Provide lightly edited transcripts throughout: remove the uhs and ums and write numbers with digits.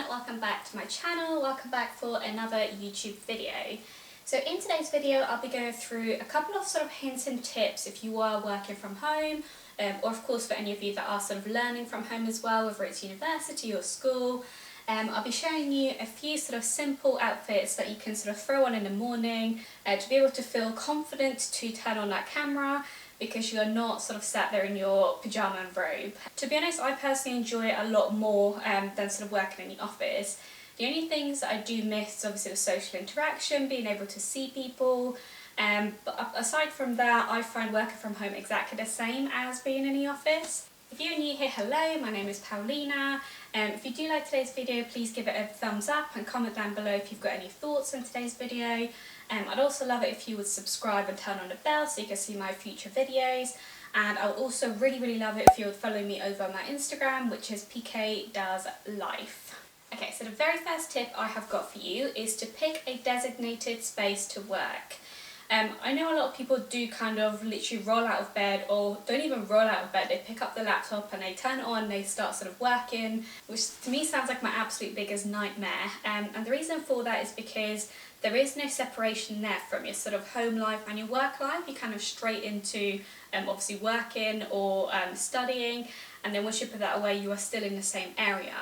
welcome back to my channel, welcome back for another YouTube video. So in today's video I'll be going through a couple of sort of hints and tips if you are working from home, or of course for any of you that are sort of learning from home as well, whether it's university or school. I'll be showing you a few sort of simple outfits that you can sort of throw on in the morning to be able to feel confident to turn on that camera because you're not sort of sat there in your pyjama and robe. To be honest, I personally enjoy it a lot more than sort of working in the office. The only things that I do miss is obviously the social interaction, being able to see people. But aside from that, I find working from home exactly the same as being in the office. If you're new here, hello, my name is Paulina. If you do like today's video, please give it a thumbs up and comment down below if you've got any thoughts on today's video. I'd also love it if you would subscribe and turn on the bell so you can see my future videos. And I would also really love it if you would follow me over on my Instagram, which is pkdoeslife. Okay, so the very first tip I have got for you is to pick a designated space to work. I know a lot of people do kind of literally roll out of bed, or don't even roll out of bed, they pick up the laptop and they turn it on, they start sort of working, which to me sounds like my absolute biggest nightmare. And the reason for that is because there is no separation there from your sort of home life and your work life. You're kind of straight into obviously working or studying, and then once you put that away you are still in the same area.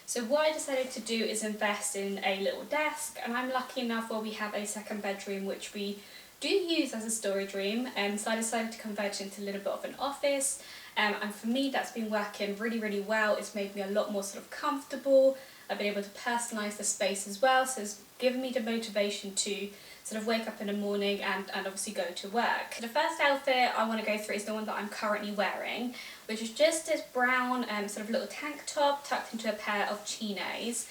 So what I decided to do is invest in a little desk, and I'm lucky enough where we have a second bedroom which we do use as a storage room, so I decided to convert it into a little bit of an office, and for me that's been working really well. It's made me a lot more sort of comfortable. I've been able to personalise the space as well, so it's given me the motivation to sort of wake up in the morning and obviously go to work. So the first outfit I want to go through is the one that I'm currently wearing, which is just this brown sort of little tank top tucked into a pair of chinos.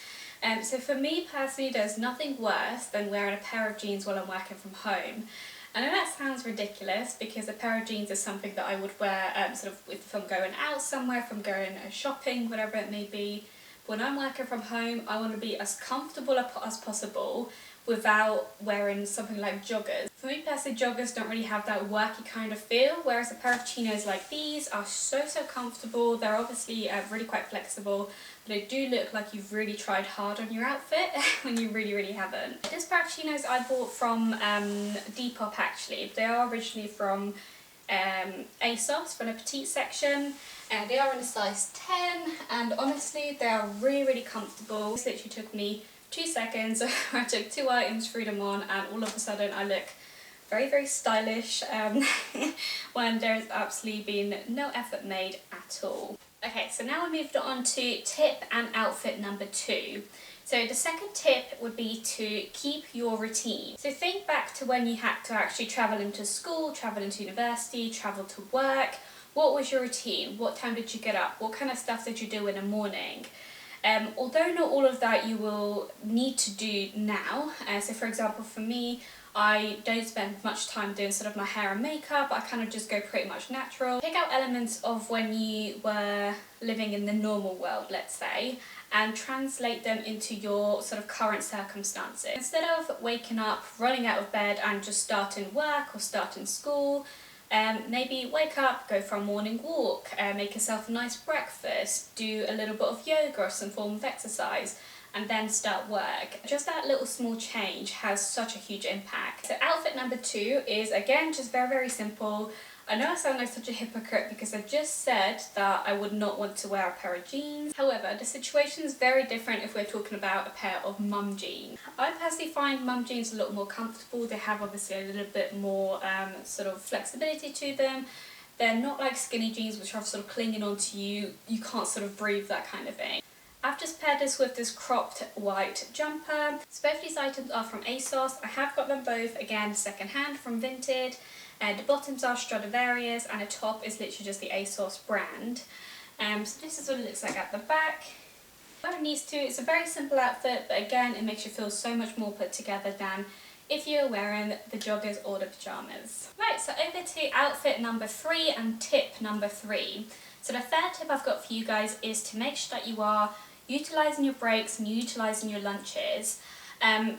So for me personally, there's nothing worse than wearing a pair of jeans while I'm working from home. I know that sounds ridiculous because a pair of jeans is something that I would wear sort of if I'm going out somewhere, if I'm going shopping, whatever it may be. But when I'm working from home, I want to be as comfortable as possible without wearing something like joggers. For me personally, joggers don't really have that worky kind of feel, whereas a pair of chinos like these are so comfortable. They're obviously really quite flexible, but they do look like you've really tried hard on your outfit when you really haven't. This pair of chinos I bought from Depop actually. They are originally from ASOS, from the petite section, and they are in a size 10, and honestly they are really comfortable. This literally took me 2 seconds. I took 2 items, threw them on, and all of a sudden I look very stylish when there's absolutely been no effort made at all. Okay, so now we moved on to tip and outfit number 2. So the second tip would be to keep your routine. So think back to when you had to actually travel into school, travel into university, travel to work. What was your routine? What time did you get up? What kind of stuff did you do in the morning? Although not all of that you will need to do now, so for example for me, I don't spend much time doing sort of my hair and makeup. I kind of just go pretty much natural. Pick out elements of when you were living in the normal world, let's say, and translate them into your sort of current circumstances. Instead of waking up, running out of bed and just starting work or starting school, maybe wake up, go for a morning walk, make yourself a nice breakfast, do a little bit of yoga or some form of exercise, and then start work. Just that little small change has such a huge impact. So outfit number 2 is again just very simple. I know I sound like such a hypocrite because I've just said that I would not want to wear a pair of jeans. However, the situation is very different if we're talking about a pair of mum jeans. I personally find mum jeans a lot more comfortable. They have obviously a little bit more sort of flexibility to them. They're not like skinny jeans which are sort of clinging onto you. You can't sort of breathe, that kind of thing. I've just paired this with this cropped white jumper. So both these items are from ASOS. I have got them both, again, second hand from Vinted. The bottoms are Stradivarius and the top is literally just the ASOS brand. So this is what it looks like at the back. Wearing these two, it's a very simple outfit, but again it makes you feel so much more put together than if you're wearing the joggers or the pyjamas. Right, so over to outfit number 3 and tip number 3. So the third tip I've got for you guys is to make sure that you are utilising your breaks and utilising your lunches.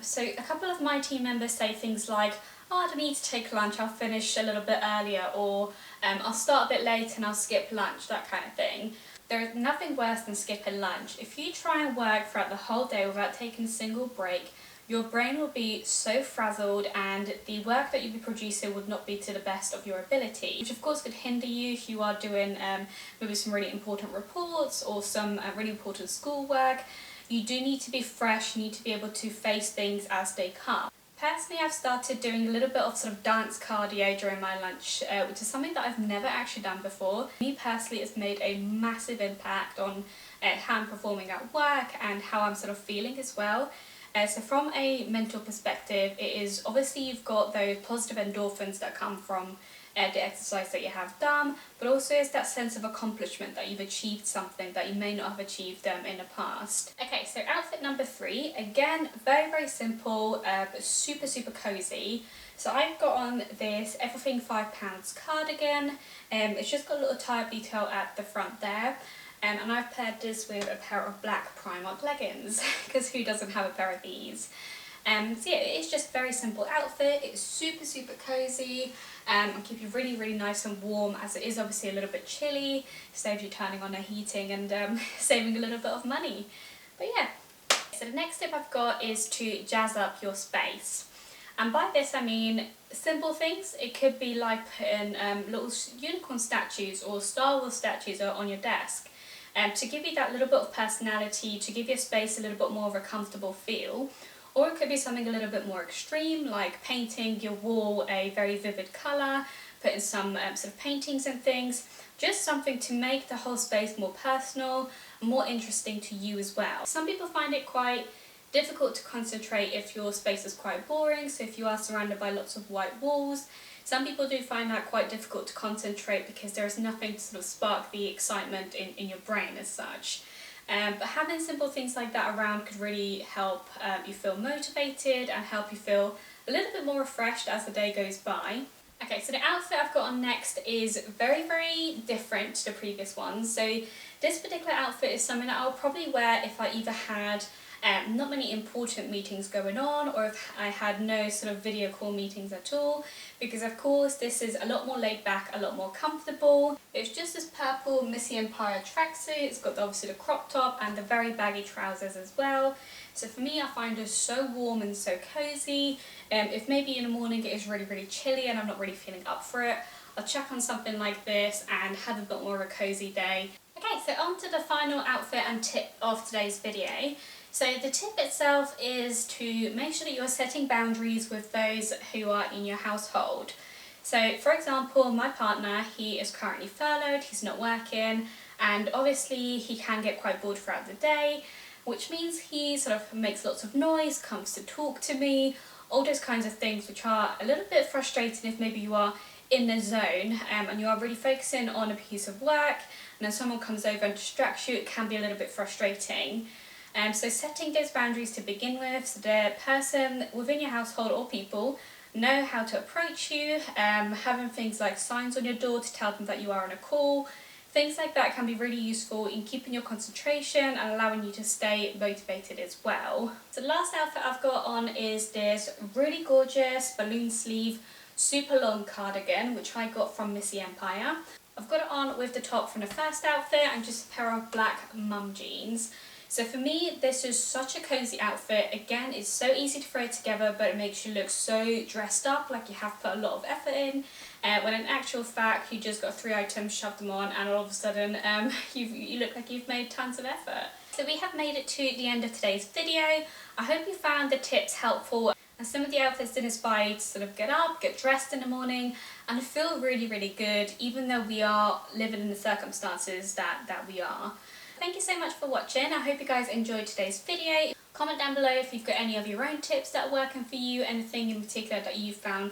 So a couple of my team members say things like, oh, I don't need to take lunch, I'll finish a little bit earlier, or I'll start a bit late and I'll skip lunch, that kind of thing. there is nothing worse than skipping lunch. If you try and work throughout the whole day without taking a single break, your brain will be so frazzled and the work that you'll be producing would not be to the best of your ability, which of course could hinder you if you are doing maybe some really important reports or some really important schoolwork. You do need to be fresh, you need to be able to face things as they come. Personally, I've started doing a little bit of sort of dance cardio during my lunch, which is something that I've never actually done before. Me personally, it's made a massive impact on how I'm performing at work and how I'm sort of feeling as well. So from a mental perspective, it is obviously you've got those positive endorphins that come from the exercise that you have done, but also it's that sense of accomplishment that you've achieved something that you may not have achieved in the past. Okay, so outfit number 3, again, very simple, but super cozy. So I've got on this Everything £5 cardigan. It's just got a little tie-up detail at the front there. And I've paired this with a pair of black Primark leggings, because who doesn't have a pair of these? So yeah, it's just a very simple outfit. It's super cozy and keep you really nice and warm, as it is obviously a little bit chilly. Saves you turning on the heating and saving a little bit of money. But yeah, so the next tip I've got is to jazz up your space. And by this I mean simple things. It could be like putting little unicorn statues or Star Wars statues on your desk. To give you that little bit of personality, to give your space a little bit more of a comfortable feel. Or it could be something a little bit more extreme, like painting your wall a very vivid colour, putting some sort of paintings and things. Just something to make the whole space more personal, more interesting to you as well. Some people find it quite difficult to concentrate if your space is quite boring, so if you are surrounded by lots of white walls. Some people do find that quite difficult to concentrate because there is nothing to sort of spark the excitement in your brain as such. But having simple things like that around could really help you feel motivated and help you feel a little bit more refreshed as the day goes by. Okay, so the outfit I've got on next is very different to the previous ones. So this particular outfit is something that I'll probably wear if I either had not many important meetings going on, or if I had no sort of video call meetings at all, because of course this is a lot more laid back, a lot more comfortable. It's just this purple Missy Empire tracksuit. It's got obviously the crop top and the very baggy trousers as well. So for me, I find it so warm and so cozy. If maybe in the morning it is really chilly and I'm not really feeling up for it, I'll chuck on something like this and have a bit more of a cozy day. Okay, so on to the final outfit and tip of today's video. So the tip itself is to make sure that you're setting boundaries with those who are in your household. So for example, my partner, he is currently furloughed, he's not working, and obviously he can get quite bored throughout the day, which means he sort of makes lots of noise, comes to talk to me, all those kinds of things, which are a little bit frustrating if maybe you are in the zone and you are really focusing on a piece of work and then someone comes over and distracts you. It can be a little bit frustrating. So setting those boundaries to begin with, so the person within your household or people know how to approach you, having things like signs on your door to tell them that you are on a call. Things like that can be really useful in keeping your concentration and allowing you to stay motivated as well. So the last outfit I've got on is this really gorgeous balloon sleeve super long cardigan, which I got from Missy Empire. I've got it on with the top from the first outfit and just a pair of black mum jeans. So for me, this is such a cozy outfit. Again, it's so easy to throw together, but it makes you look so dressed up, like you have put a lot of effort in. When in actual fact, you just got 3 items, shoved them on, and all of a sudden, you look like you've made tons of effort. So we have made it to the end of today's video. I hope you found the tips helpful, and some of the outfits did inspire you to sort of get up, get dressed in the morning, and feel really good, even though we are living in the circumstances that we are. Thank you so much for watching. I hope you guys enjoyed today's video. Comment down below if you've got any of your own tips that are working for you, anything in particular that you found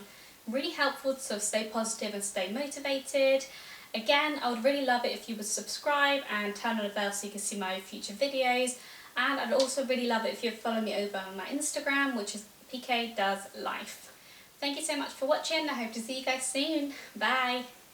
really helpful to sort of stay positive and stay motivated. Again, I would really love it if you would subscribe and turn on the bell so you can see my future videos. And I'd also really love it if you'd follow me over on my Instagram, which is PK Does Life. Thank you so much for watching. I hope to see you guys soon. Bye!